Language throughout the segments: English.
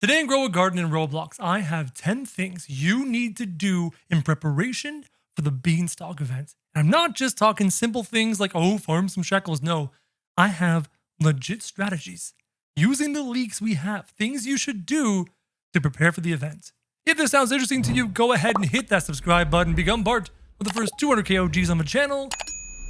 Today in Grow a Garden in Roblox, I have 10 things you need to do in preparation for the Beanstalk event. And I'm not just talking simple things like, oh, farm some shekels. No, I have legit strategies using the leaks we have, things you should do to prepare for the event. If this sounds interesting to you, go ahead and hit that subscribe button, become part of the first 200k OGs on the channel.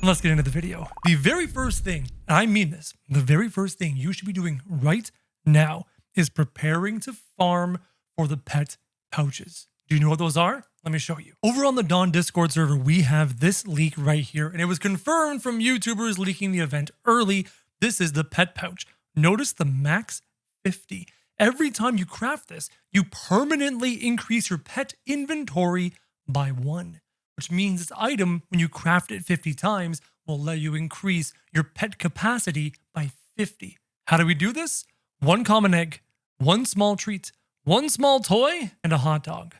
And let's get into the video. The very first thing, and I mean this, the very first thing you should be doing right now is preparing to farm for the pet pouches. Do you know what those are? Let me show you. Over on the Dawn Discord server, we have this leak right here, and it was confirmed from YouTubers leaking the event early. This is the pet pouch. Notice the max 50. Every time you craft this, you permanently increase your pet inventory by 1, which means this item, when you craft it 50 times, will let you increase your pet capacity by 50. How do we do this? 1 common egg, 1 small treat, 1 small toy, and a hot dog.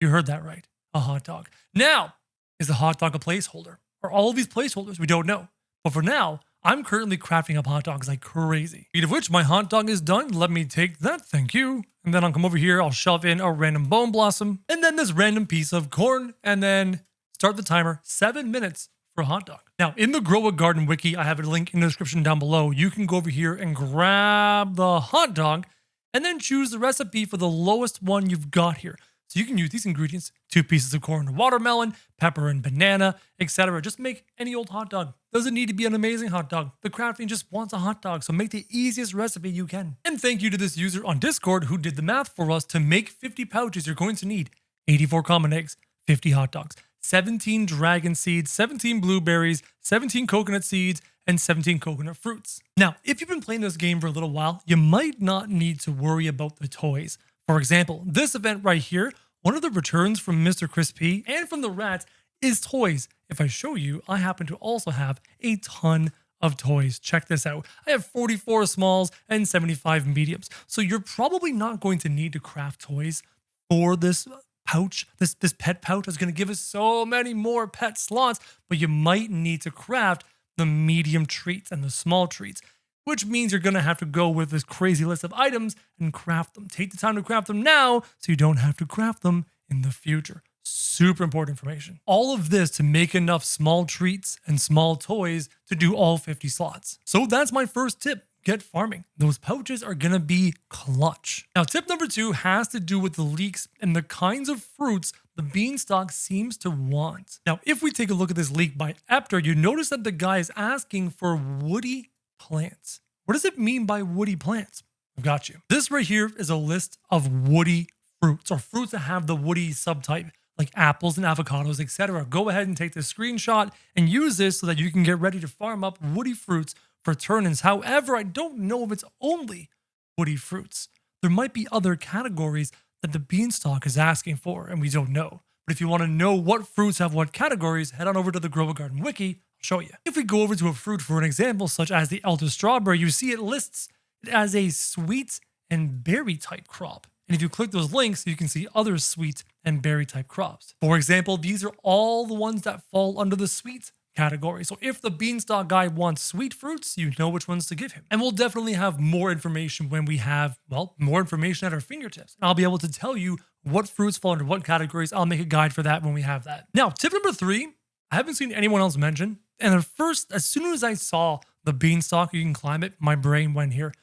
You heard that right, a hot dog. Now, is the hot dog a placeholder? Are all of these placeholders? We don't know. But for now, I'm currently crafting up hot dogs like crazy. Speed of which my hot dog is done. Let me take that, thank you. And then I'll come over here, I'll shove in a random bone blossom, and then this random piece of corn, and then start the timer, 7 minutes for a hot dog. Now, in the Grow a Garden wiki, I have a link in the description down below. You can go over here and grab the hot dog and then choose the recipe for the lowest one you've got here. So you can use these ingredients, 2 pieces of corn and watermelon, pepper and banana, etc. Just make any old hot dog. Doesn't need to be an amazing hot dog. The crafting just wants a hot dog, so make the easiest recipe you can. And thank you to this user on Discord who did the math for us. To make 50 pouches, you're going to need 84 common eggs, 50 hot dogs, 17 dragon seeds, 17 blueberries, 17 coconut seeds, and 17 coconut fruits. Now, if you've been playing this game for a little while, you might not need to worry about the toys. For example, this event right here, one of the returns from Mr. Crispy and from the rats is toys. If I show you, I happen to also have a ton of toys. Check this out. I have 44 smalls and 75 mediums. So you're probably not going to need to craft toys for this pouch. This pet pouch is going to give us so many more pet slots, but you might need to craft the medium treats and the small treats, which means you're going to have to go with this crazy list of items and craft them. Take the time to craft them now so you don't have to craft them in the future. Super important information. All of this to make enough small treats and small toys to do all 50 slots. So that's my first tip. Get farming. Those pouches are going to be clutch. Now, tip number 2 has to do with the leeks and the kinds of fruits the beanstalk seems to want. Now, if we take a look at this leak by Epter, you notice that the guy is asking for woody plants. What does it mean by woody plants? I've got you. This right here is a list of woody fruits, or fruits that have the woody subtype, like apples and avocados, etc. Go ahead and take this screenshot and use this so that you can get ready to farm up woody fruits for turn-ins. However, I don't know if it's only woody fruits. There might be other categories that the beanstalk is asking for, and we don't know. But if you want to know what fruits have what categories, head on over to the Grow a Garden wiki. I'll show you. If we go over to a fruit for an example, such as the elder strawberry, you see it lists it as a sweet and berry type crop. And if you click those links, you can see other sweet and berry type crops. For example, these are all the ones that fall under the sweet category. So if the beanstalk guy wants sweet fruits, you know which ones to give him. And we'll definitely have more information when we have, well, more information at our fingertips. And I'll be able to tell you what fruits fall under what categories. I'll make a guide for that when we have that. Now, tip number 3, I haven't seen anyone else mention. And at first, as soon as I saw the beanstalk, you can climb it, my brain went here.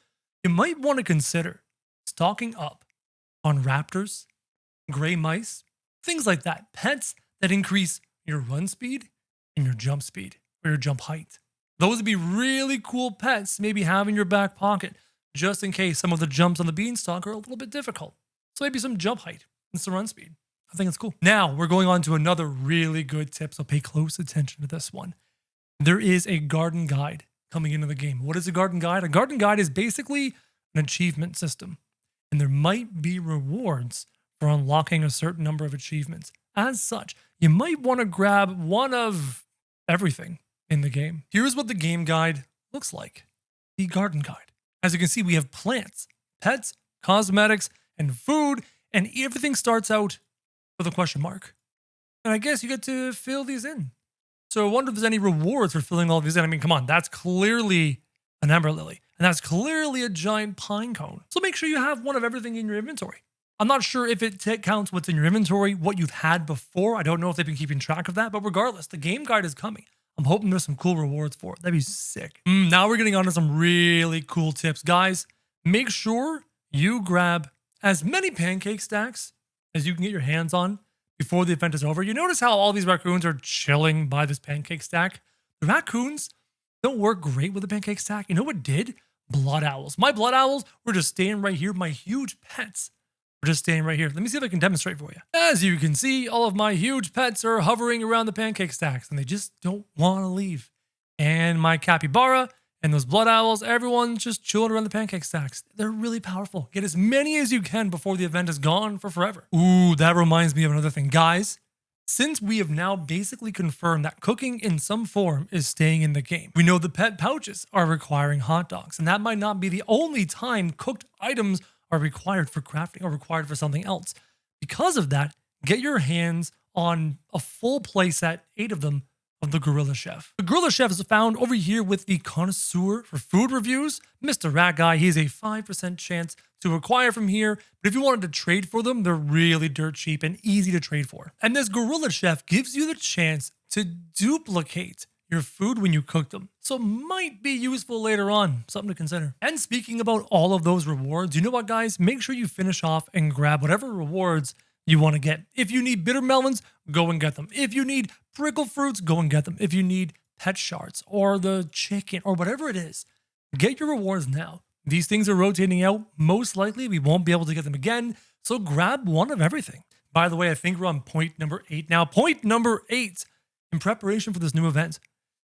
You might want to consider stocking up on raptors, gray mice, things like that. Pets that increase your run speed and your jump speed, or your jump height. Those would be really cool pets to maybe have in your back pocket, just in case some of the jumps on the beanstalk are a little bit difficult. So maybe some jump height and some run speed. I think it's cool. Now we're going on to another really good tip, so pay close attention to this one. There is a garden guide coming into the game. What is a garden guide? A garden guide is basically an achievement system, and there might be rewards for unlocking a certain number of achievements. As such, you might want to grab one of everything in the game. Here's what the game guide looks like. The garden guide. As you can see, we have plants, pets, cosmetics, and food, and everything starts out with a question mark. And I guess you get to fill these in. So I wonder if there's any rewards for filling all these in. I mean, come on, that's clearly an Ember Lily. and that's clearly a giant pine cone. So make sure you have one of everything in your inventory. I'm not sure if it counts what's in your inventory, what you've had before. I don't know if they've been keeping track of that, but regardless, the game guide is coming. I'm hoping there's some cool rewards for it. That'd be sick. Now we're getting on to some really cool tips. Guys, make sure you grab as many pancake stacks as you can get your hands on before the event is over. You notice how all these raccoons are chilling by this pancake stack? The raccoons don't work great with a pancake stack. You know what did? Blood owls. My blood owls were just staying right here. My huge pets were just staying right here. Let me see if I can demonstrate for you. As you can see, all of my huge pets are hovering around the pancake stacks and they just don't want to leave. And my capybara and those blood owls, everyone's just chilling around the pancake stacks. They're really powerful. Get as many as you can before the event is gone for forever. Ooh, that reminds me of another thing. Guys, since we have now basically confirmed that cooking in some form is staying in the game, we know the pet pouches are requiring hot dogs, and that might not be the only time cooked items are required for crafting or required for something else. Because of that, get your hands on a full playset, 8 of them, of the Gorilla Chef. The Gorilla Chef is found over here with the Connoisseur for food reviews. Mr. Rat Guy, he's a 5% chance to acquire from here, but if you wanted to trade for them, they're really dirt cheap and easy to trade for. And this Gorilla Chef gives you the chance to duplicate your food when you cook them. So it might be useful later on, something to consider. And speaking about all of those rewards, you know what guys? Make sure you finish off and grab whatever rewards you want to get. If you need bitter melons, go and get them. If you need prickle fruits, go and get them. If you need pet shards or the chicken or whatever it is, get your rewards now. These things are rotating out. Most likely we won't be able to get them again. So grab one of everything. By the way, I think we're on point number 8 now. Point number 8 in preparation for this new event.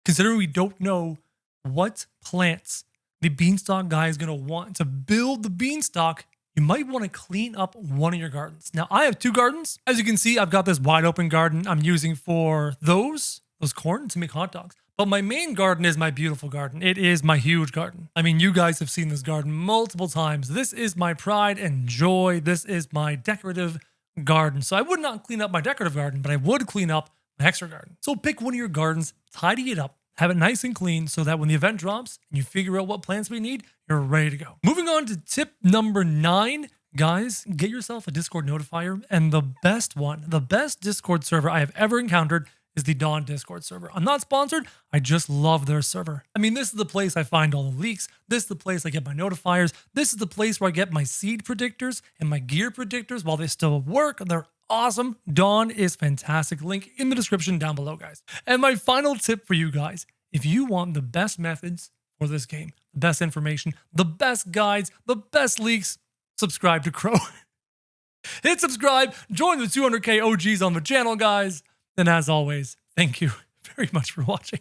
Considering we don't know what plants the beanstalk guy is going to want to build the beanstalk, you might want to clean up one of your gardens. Now, I have 2 gardens. As you can see, I've got this wide open garden I'm using for those corn to make hot dogs. But my main garden is my beautiful garden. It is my huge garden. I mean, you guys have seen this garden multiple times. This is my pride and joy. This is my decorative garden. So I would not clean up my decorative garden, but I would clean up my extra garden. So pick one of your gardens, tidy it up, have it nice and clean so that when the event drops and you figure out what plants we need, you're ready to go. Moving on to tip number 9, guys, get yourself a Discord notifier. And the best one, the best Discord server I have ever encountered is the Dawn Discord server. I'm not sponsored. I just love their server. I mean, this is the place I find all the leaks. This is the place I get my notifiers. This is the place where I get my seed predictors and my gear predictors while they still work. They're awesome. Dawn is fantastic. Link in the description down below, guys. And my final tip for you guys, if you want the best methods for this game, the best information, the best guides, the best leaks, subscribe to Kro. Hit subscribe, join the 200K OGs on the channel, guys. And as always, thank you very much for watching.